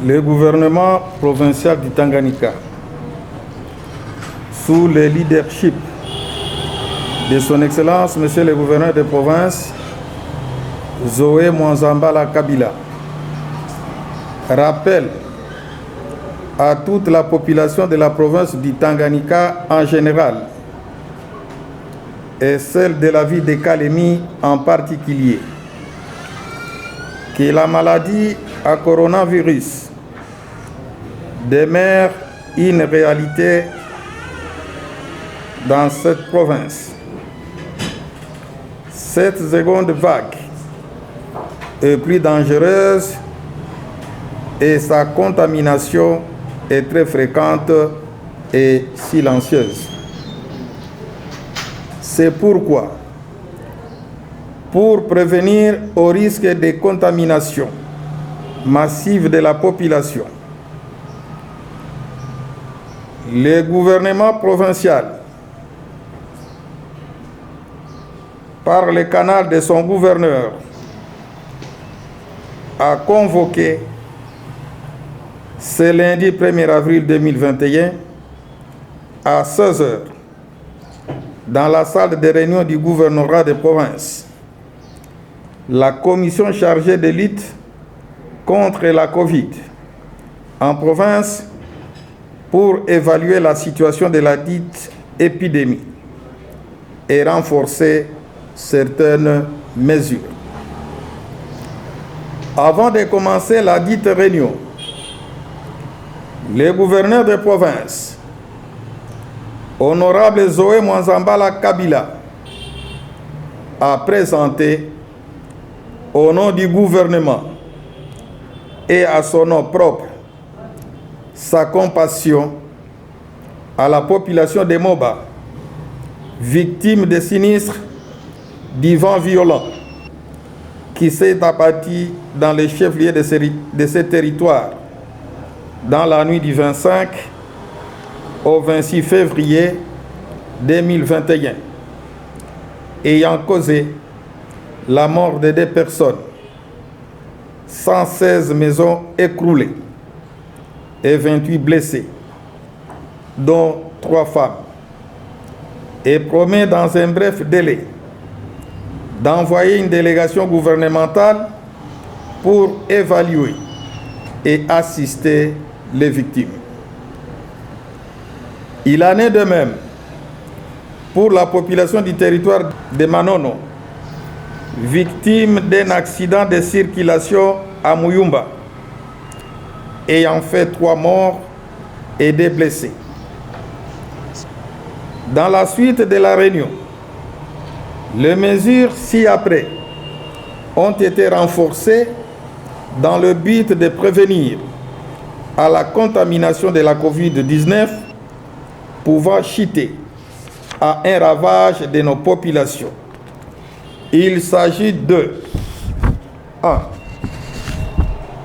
Le gouvernement provincial du Tanganyika, sous le leadership de son Excellence, Monsieur le gouverneur de province, Zoé Mwanzambala Kabila, rappelle à toute la population de la province du Tanganyika en général et celle de la ville de Kalemi en particulier que la maladie à coronavirus demeure une réalité dans cette province. Cette seconde vague est plus dangereuse et sa contamination est très fréquente et silencieuse. C'est pourquoi, pour prévenir au risque de contamination massive de la population, le gouvernement provincial, par le canal de son gouverneur, a convoqué ce lundi 1er avril 2021 à 16 h dans la salle de réunion du gouvernorat de province la commission chargée de lutte contre la Covid en province pour évaluer la situation de la dite épidémie et renforcer certaines mesures. Avant de commencer la dite réunion, le gouverneur de province, honorable Zoé Mwanzambala Kabila, a présenté au nom du gouvernement et à son nom propre sa compassion à la population de Moba, victime des sinistres du vent violent qui s'est abattu dans les chefs-lieux de ce territoire dans la nuit du 25 au 26 février 2021, ayant causé la mort de 2 personnes, 116 maisons écroulées et 28 blessés, dont 3 femmes, et promet dans un bref délai d'envoyer une délégation gouvernementale pour évaluer et assister les victimes. Il en est de même pour la population du territoire de Manono, victime d'un accident de circulation à Muyumba, ayant fait 3 morts et 2 blessés. Dans la suite de la réunion, les mesures ci-après ont été renforcées dans le but de prévenir à la contamination de la COVID-19 pouvant chuter à un ravage de nos populations. Il s'agit de 1.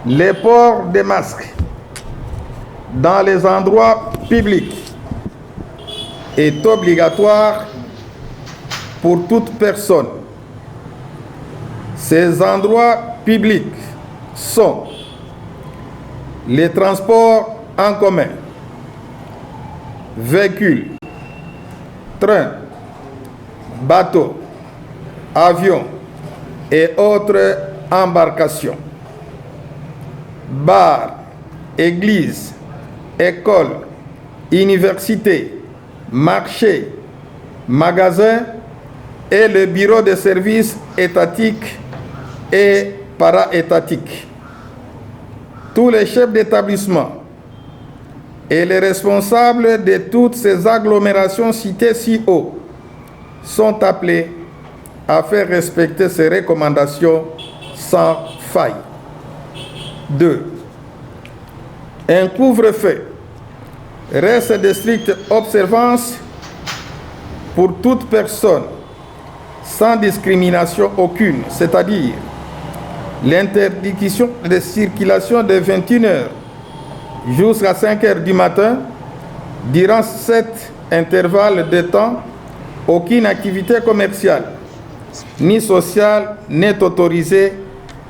Le port des masques dans les endroits publics est obligatoire pour toute personne. Ces endroits publics sont les transports en commun, véhicules, trains, bateaux, avions et autres embarcations, bars, églises, écoles, universités, marchés, magasins et le bureau de services étatiques et para-étatiques. Tous les chefs d'établissement et les responsables de toutes ces agglomérations citées si haut sont appelés à faire respecter ces recommandations sans faille. 2. Un couvre-feu reste de stricte observance pour toute personne sans discrimination aucune, c'est-à-dire l'interdiction de circulation de 21 h jusqu'à 5 h du matin. Durant cet intervalle de temps, aucune activité commerciale ni sociale n'est autorisée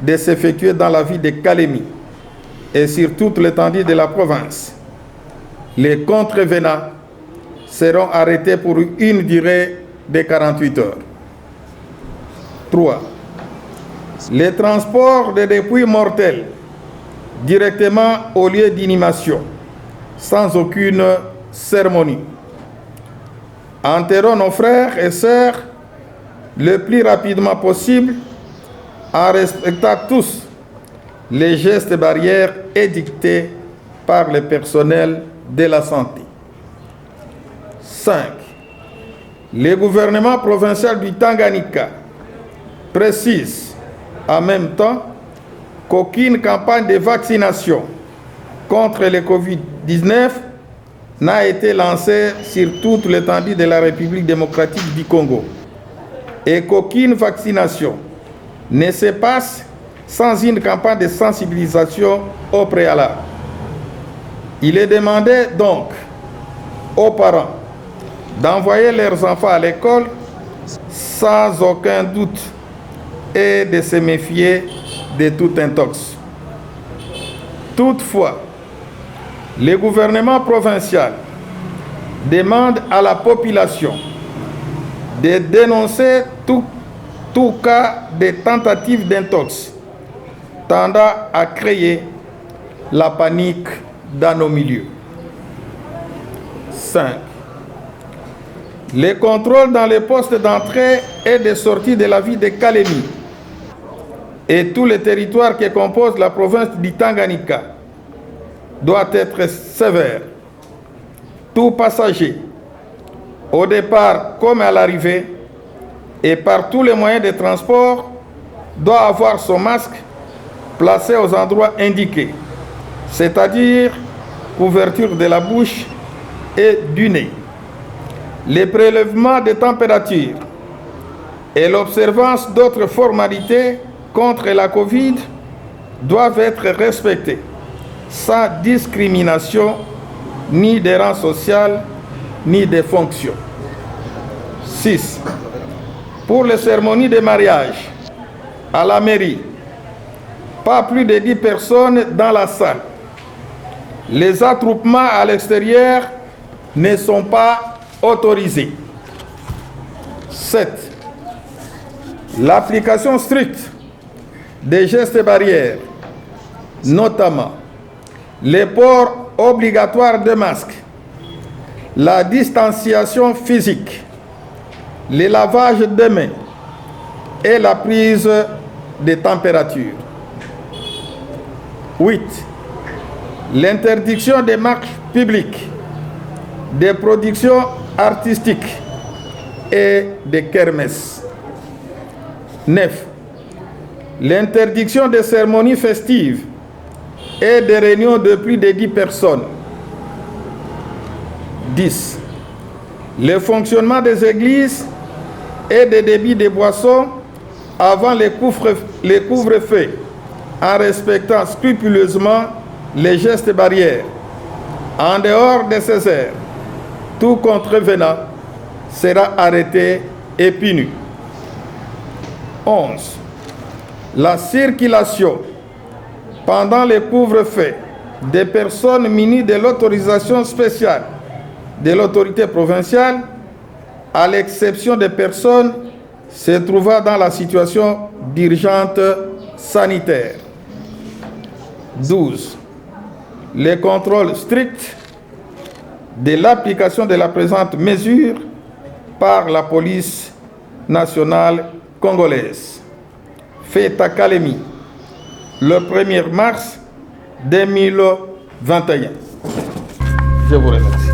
de s'effectuer dans la ville de Kalemi. et sur toute l'étendue de la province. Les contrevenants seront arrêtés pour une durée de 48 heures. 3. Les transports de dépouilles mortelles directement au lieu d'inhumation, sans aucune cérémonie. Enterrons nos frères et sœurs le plus rapidement possible en respectant tous les gestes barrières édictés par le personnel de la santé. 5. Le gouvernement provincial du Tanganyika précise en même temps qu'aucune campagne de vaccination contre le Covid-19 n'a été lancée sur toute l'étendue de la République démocratique du Congo et qu'aucune vaccination ne se passe sans une campagne de sensibilisation au préalable. Il est demandé donc aux parents d'envoyer leurs enfants à l'école sans aucun doute et de se méfier de tout intox. Toutefois, le gouvernement provincial demande à la population de dénoncer tout cas de tentative d'intox tendant à créer la panique dans nos milieux. 5. Les contrôles dans les postes d'entrée et de sortie de la ville de Kalemi et tous les territoires qui composent la province du Tanganyika doivent être sévères. Tout passager, au départ comme à l'arrivée, et par tous les moyens de transport, doit avoir son masque placé aux endroits indiqués, c'est-à-dire couverture de la bouche et du nez. Les prélèvements de température et l'observance d'autres formalités contre la Covid doivent être respectés sans discrimination ni de rang social ni de fonction. 6. Pour les cérémonies de mariage à la mairie, pas plus de 10 personnes dans la salle. Les attroupements à l'extérieur ne sont pas autorisés. 7. L'application stricte des gestes barrières, notamment le port obligatoire de masques, la distanciation physique, le lavage des mains et la prise de température. 8. L'interdiction des marches publiques, des productions artistiques et des kermesses. 9. L'interdiction des cérémonies festives et des réunions de plus de 10 personnes. 10. Le fonctionnement des églises et des débits de boissons avant les couvre-feux en respectant scrupuleusement les gestes barrières. En dehors de ces heures, tout contrevenant sera arrêté et puni. 11. La circulation pendant les couvre-feux des personnes munies de l'autorisation spéciale de l'autorité provinciale, à l'exception des personnes se trouvant dans la situation d'urgence sanitaire. 12. Les contrôles stricts de l'application de la présente mesure par la police nationale congolaise. Fait à Kalemi le 1er mars 2021. Je vous remercie.